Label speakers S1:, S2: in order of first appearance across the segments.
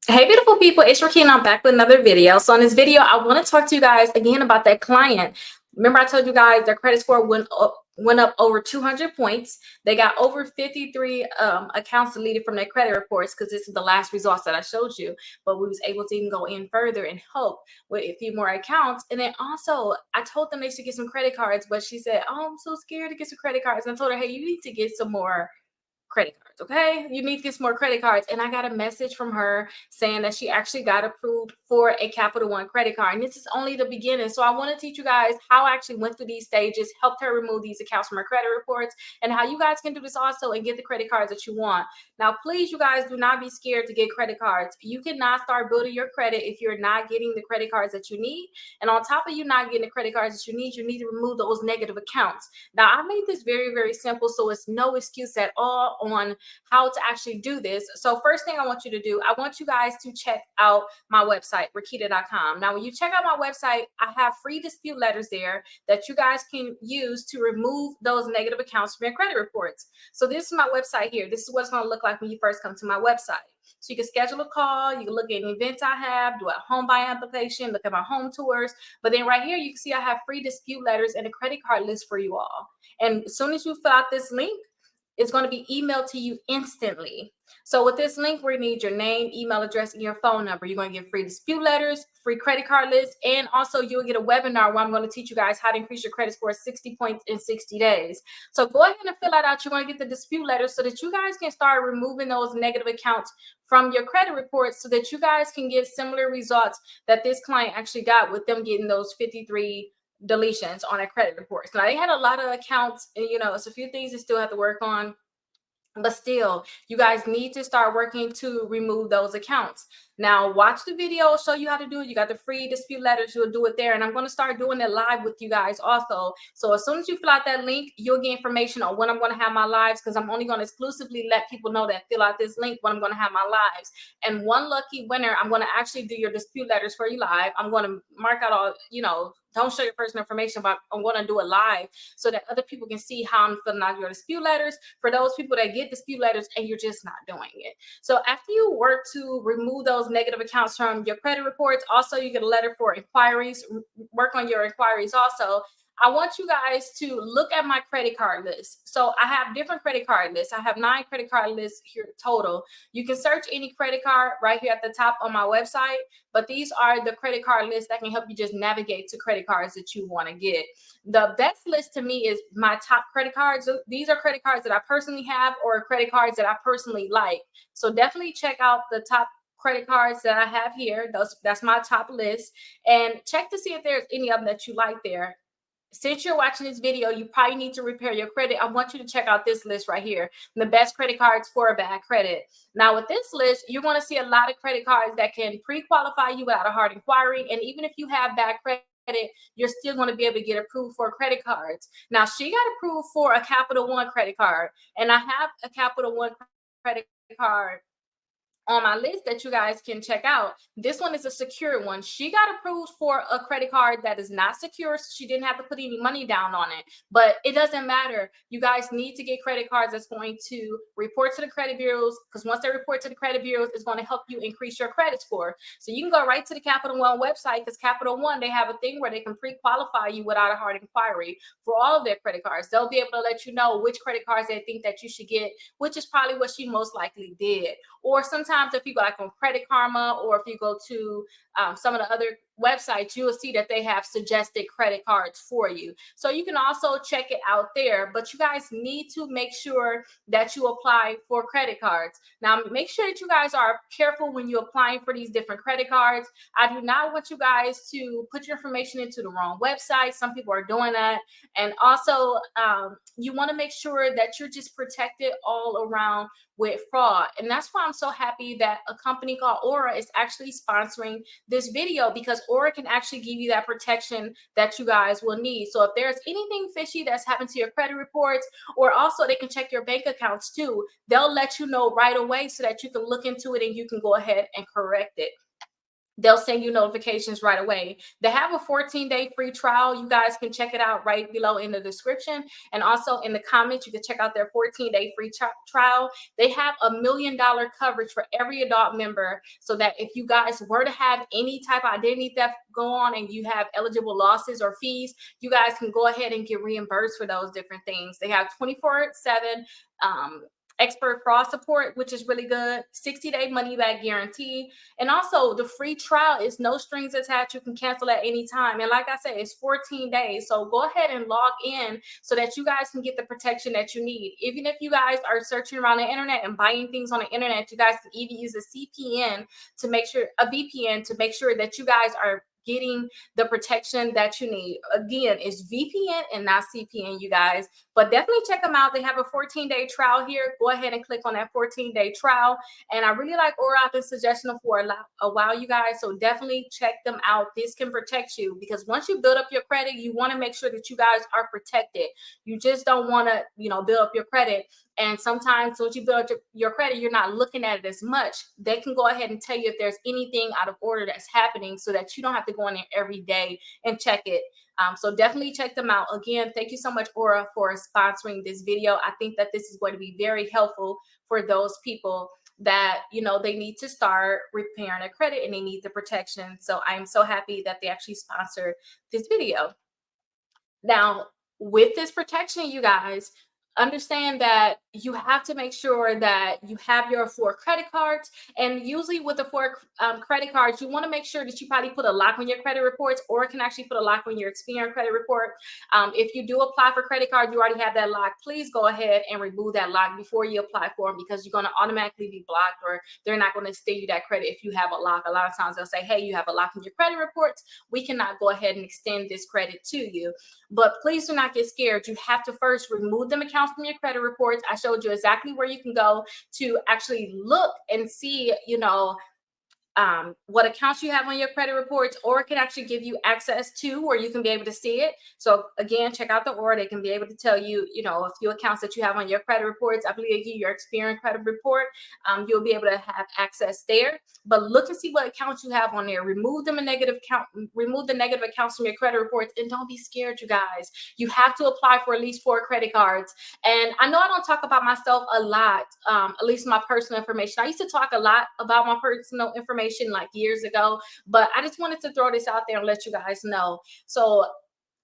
S1: Hey, beautiful people, it's Rickita and I'm back with another video. So in this video, I want to talk to you guys again about that client. Remember I told you guys their credit score went up over 200 points. They got over 53 accounts deleted from their credit reports because this is the last results that I showed you. But we was able to even go in further and help with a few more accounts. And then also, I told them they should get some credit cards, but she said, "Oh, I'm so scared to get some credit cards." And I told her, "Hey, you need to get some more credit cards, okay? You need to get some more credit cards." And I got a message from her saying that she actually got approved for a Capital One credit card. And this is only the beginning. So I want to teach you guys how I actually went through these stages, helped her remove these accounts from her credit reports, and how you guys can do this also and get the credit cards that you want. Now, please, you guys, do not be scared to get credit cards. You cannot start building your credit if you're not getting the credit cards that you need. And on top of you not getting the credit cards that you need to remove those negative accounts. Now, I made this very, very simple, so it's no excuse at all on how to actually do this. So first thing I want you to do, I want you guys to check out my website, Rickita.com. Now, when you check out my website, I have free dispute letters there that you guys can use to remove those negative accounts from your credit reports. So this is my website here. This is what it's going to look like when you first come to my website. So you can schedule a call, you can look at any events I have, do a home buying application, look at my home tours. But then right here, you can see I have free dispute letters and a credit card list for you all. And as soon as you fill out this link, it's going to be emailed to you instantly. So with this link, we need your name, email address, and your phone number. You're going to get free dispute letters, free credit card list, and also you'll get a webinar where I'm going to teach you guys how to increase your credit score 60 points in 60 days. So go ahead and fill that out. You're going to get the dispute letters so that you guys can start removing those negative accounts from your credit reports so that you guys can get similar results that this client actually got with them getting those 53 deletions on their credit reports. Now they had a lot of accounts, and it's a few things they still have to work on, but still, you guys need to start working to remove those accounts. Now, watch the video, show you how to do it. You got the free dispute letters, you'll do it there. And I'm going to start doing it live with you guys also. So as soon as you fill out that link, you'll get information on when I'm going to have my lives, because I'm only going to exclusively let people know that fill out this link when I'm going to have my lives. And one lucky winner, I'm going to actually do your dispute letters for you live. I'm going to mark out all, don't show your personal information, but I'm going to do it live so that other people can see how I'm filling out your dispute letters for those people that get dispute letters and you're just not doing it. So after you work to remove those negative accounts from your credit reports, also you get a letter for inquiries, work on your inquiries also. I want you guys to look at my credit card list. So I have different credit card lists. I have 9 credit card lists here total. You can search any credit card right here at the top on my website, but these are the credit card lists that can help you just navigate to credit cards that you want to get. The best list to me is my top credit cards. These are credit cards that I personally have or credit cards that I personally like. So definitely check out the top credit cards that I have here. That's my top list, and check to see if there's any of them that you like there. Since you're watching this video, you probably need to repair your credit. I want you to check out this list right here, the best credit cards for a bad credit. Now with this list, you're going to see a lot of credit cards that can pre-qualify you without a hard inquiry. And even if you have bad credit, you're still going to be able to get approved for credit cards. Now she got approved for a Capital One credit card, and I have a Capital One credit card on my list that you guys can check out. This one is a secure one. She got approved for a credit card that is not secure, so she didn't have to put any money down on it. But it doesn't matter. You guys need to get credit cards that's going to report to the credit bureaus, because once they report to the credit bureaus, it's going to help you increase your credit score. So you can go right to the Capital One website, because Capital One, they have a thing where they can pre-qualify you without a hard inquiry for all of their credit cards. They'll be able to let you know which credit cards they think that you should get, which is probably what she most likely did. Or sometimes if you go like on Credit Karma, or if you go to some of the other websites, you will see that they have suggested credit cards for you. So you can also check it out there. But you guys need to make sure that you apply for credit cards. Now, make sure that you guys are careful when you're applying for these different credit cards. I do not want you guys to put your information into the wrong website. Some people are doing that. And also, you want to make sure that you're just protected all around with fraud. And that's why I'm so happy that a company called Aura is actually sponsoring this video, because Aura can actually give you that protection that you guys will need. So if there's anything fishy that's happened to your credit reports, or also they can check your bank accounts too, they'll let you know right away so that you can look into it and you can go ahead and correct it. they'll send you notifications right away. They have a 14-day free trial. You guys can check it out right below in the description. And also in the comments, you can check out their 14-day free trial. They have $1 million coverage for every adult member, so that if you guys were to have any type of identity theft go on and you have eligible losses or fees, you guys can go ahead and get reimbursed for those different things. They have 24/7 expert fraud support, which is really good, 60-day money back guarantee. And also the free trial is no strings attached. You can cancel at any time. And like I said, it's 14 days. So go ahead and log in so that you guys can get the protection that you need. Even if you guys are searching around the internet and buying things on the internet, you guys can even use a CPN to make sure, a VPN to make sure that you guys are getting the protection that you need. Again, it's VPN and not CPN, you guys. But definitely check them out. They have a 14-day trial here. Go ahead and click on that 14-day trial. And I really like Aura. I've been suggesting for a while, you guys. So definitely check them out. This can protect you, because once you build up your credit, you want to make sure that you guys are protected. You just don't want to, build up your credit. And sometimes once you build up your credit, you're not looking at it as much. They can go ahead and tell you if there's anything out of order that's happening, so that you don't have to go in there every day and check it. So definitely check them out. Again, thank you so much, Aura, for sponsoring this video. I think that this is going to be very helpful for those people that, they need to start repairing their credit and they need the protection. So I'm so happy that they actually sponsored this video. Now, with this protection, you guys, understand that you have to make sure that you have your 4 credit cards. And usually with the 4 credit cards, you want to make sure that you probably put a lock on your credit reports, or it can actually put a lock on your Experian credit report. If you do apply for credit card, you already have that lock, please go ahead and remove that lock before you apply for them, because you're going to automatically be blocked, or they're not going to extend you that credit if you have a lock. A lot of times they'll say, hey, you have a lock on your credit reports, we cannot go ahead and extend this credit to you. But please do not get scared. You have to first remove them accounts from your credit reports. I showed you exactly where you can go to actually look and see, what accounts you have on your credit reports, or it can actually give you access to where you can be able to see it. So again, check out the Aura. They can be able to tell you, a few accounts that you have on your credit reports. I believe they give you your Experian credit report. You'll be able to have access there. But look and see what accounts you have on there. Remove them a negative account, remove the negative accounts from your credit reports, and don't be scared, you guys. You have to apply for at least 4 credit cards. And I know I don't talk about myself a lot, at least my personal information. I used to talk a lot about my personal information like years ago, but I just wanted to throw this out there and let you guys know. So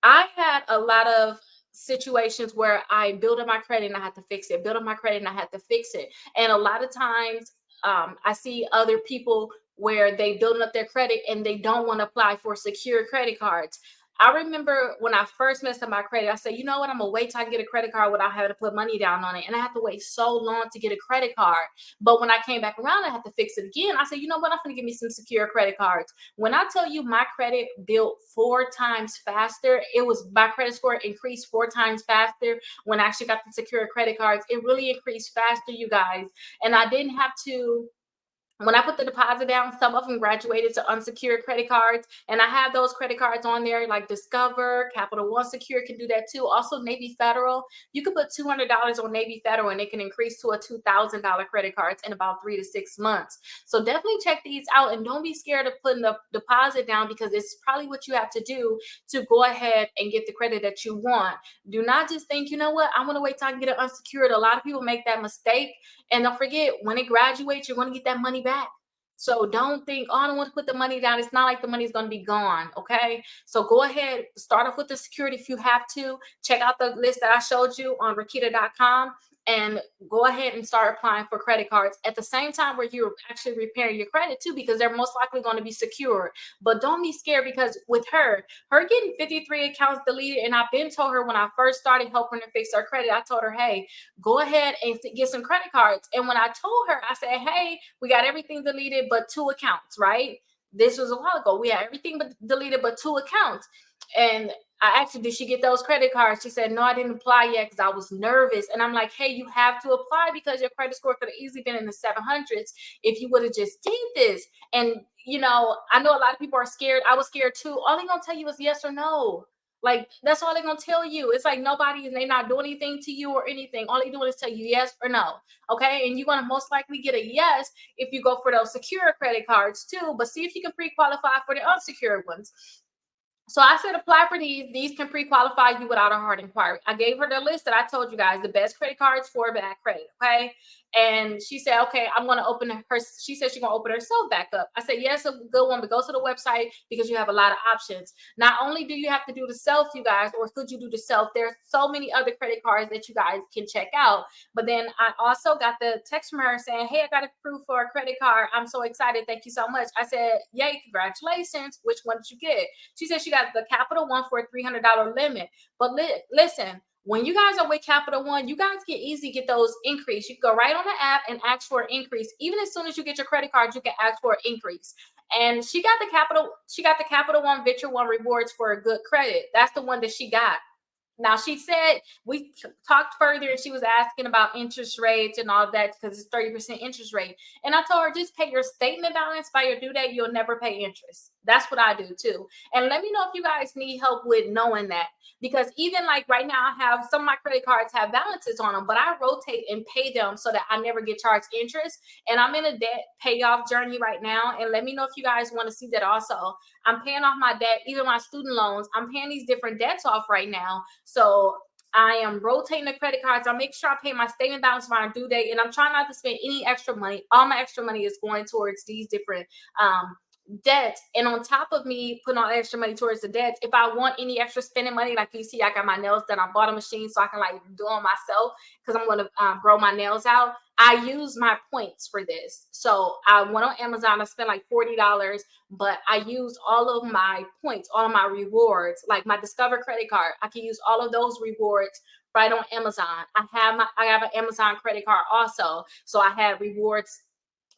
S1: I had a lot of situations where I built up my credit and I had to fix it, build up my credit and I had to fix it. And a lot of times I see other people where they building up their credit and they don't want to apply for secure credit cards. I remember when I first messed up my credit, I said, you know what, I'm gonna wait till I get a credit card without having to put money down on it. And I had to wait so long to get a credit card. But when I came back around, I had to fix it again. I said, you know what, I'm gonna give me some secure credit cards. When I tell you my credit built 4 times faster, my credit score increased 4 times faster when I actually got the secure credit cards. It really increased faster, you guys. And I didn't have to. When I put the deposit down, some of them graduated to unsecured credit cards. And I have those credit cards on there, like Discover, Capital One Secure can do that too. Also, Navy Federal. You can put $200 on Navy Federal and it can increase to a $2,000 credit cards in about 3 to 6 months. So definitely check these out, and don't be scared of putting the deposit down, because it's probably what you have to do to go ahead and get the credit that you want. Do not just think, you know what, I want to wait till I can get it unsecured. A lot of people make that mistake. And don't forget, when it graduates, you're going to get that money back. So don't think, oh, I don't want to put the money down. It's not like the money's going to be gone. Okay. So go ahead, start off with the security if you have to. Check out the list that I showed you on Rickita.com and go ahead and start applying for credit cards at the same time where you're actually repairing your credit too, because they're most likely going to be secure. But don't be scared, because with her getting 53 accounts deleted, and I've been told her when I first started helping her fix her credit, I told her, hey, go ahead and get some credit cards. And when I told her, I said, hey, we got everything deleted but 2 accounts, right? This was a while ago. We had everything but deleted but 2 accounts. And I asked her, did she get those credit cards? She said, no, I didn't apply yet because I was nervous. And I'm like, hey, you have to apply, because your credit score could have easily been in the 700s if you would have just did this. And, I know a lot of people are scared. I was scared too. All they're going to tell you is yes or no. Like, that's all they're gonna tell you. It's like nobody, they're not doing anything to you or anything. All they doing is tell you yes or no. Okay. And you're gonna most likely get a yes if you go for those secure credit cards too. But see if you can pre-qualify for the unsecured ones. So I said apply for these. These can pre-qualify you without a hard inquiry. I gave her the list that I told you guys, the best credit cards for bad credit. Okay. And she said, okay, I'm going to open her. She said she's going to open herself back up. I said, yes, a good one, but go to the website because you have a lot of options. Not only do you have to do the self, you guys, or could you do the self? There's so many other credit cards that you guys can check out. But then I also got the text from her saying, hey, I got approved for a credit card. I'm so excited. Thank you so much. I said, yay, congratulations. Which one did you get? She said she got the Capital One for a $300 limit. But listen, when you guys are with Capital One, you guys can easily get those increase. You can go right on the app and ask for an increase. Even as soon as you get your credit card, you can ask for an increase. And she got the Capital One Venture One rewards for a good credit. That's the one that she got. Now, she said, we talked further and she was asking about interest rates and all of that because it's 30% interest rate. And I told her, just pay your statement balance by your due date. You'll never pay interest. That's what I do too. And let me know if you guys need help with knowing that. Because even like right now, I have some of my credit cards have balances on them, but I rotate and pay them so that I never get charged interest. And I'm in a debt payoff journey right now. And let me know if you guys want to see that also. I'm paying off my debt, even my student loans. I'm paying these different debts off right now. So I am rotating the credit cards. I make sure I pay my statement balance by my due date, and I'm trying not to spend any extra money. All my extra money is going towards these different debts. And on top of me putting all extra money towards the debts, if I want any extra spending money, like you see, I got my nails done. I bought a machine so I can like do them myself because I'm going to grow my nails out. I use my points for this. So I went on Amazon. I spent like $40, but I used all of my points, all of my rewards, like my Discover credit card. I can use all of those rewards right on Amazon. I have an Amazon credit card also. So I had rewards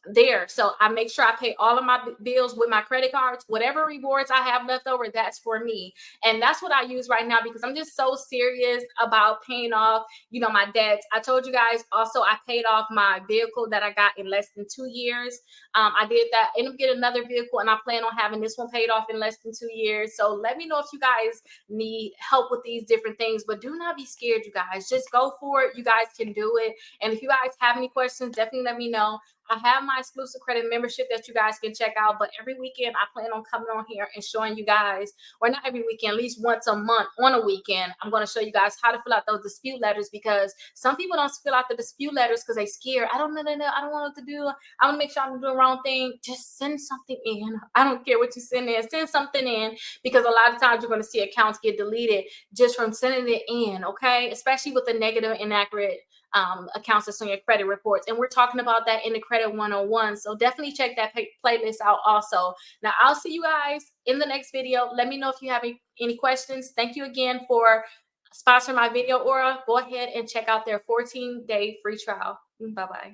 S1: there. So I make sure I pay all of my bills with my credit cards. Whatever rewards I have left over, that's for me. And that's what I use right now because I'm just so serious about paying off, my debts. I told you guys also I paid off my vehicle that I got in less than 2 years. I did that, ended up getting another vehicle, and I plan on having this one paid off in less than 2 years. So let me know if you guys need help with these different things, but do not be scared, you guys. Just go for it. You guys can do it. And if you guys have any questions, definitely let me know. I have my exclusive credit membership that you guys can check out, but every weekend I plan on coming on here and showing you guys, or not every weekend, at least once a month on a weekend, I'm going to show you guys how to fill out those dispute letters because some people don't fill out the dispute letters because they're scared. I don't know. I don't know what to do. I want to make sure I'm doing the wrong thing. Just send something in. I don't care what you send in. Send something in because a lot of times you're going to see accounts get deleted just from sending it in, okay? Especially with the negative, inaccurate accounts that's on your credit reports. And we're talking about that in the Credit 101. So definitely check that playlist out also. Now, I'll see you guys in the next video. Let me know if you have any questions. Thank you again for sponsoring my video, Aura. Go ahead and check out their 14-day free trial. Bye-bye.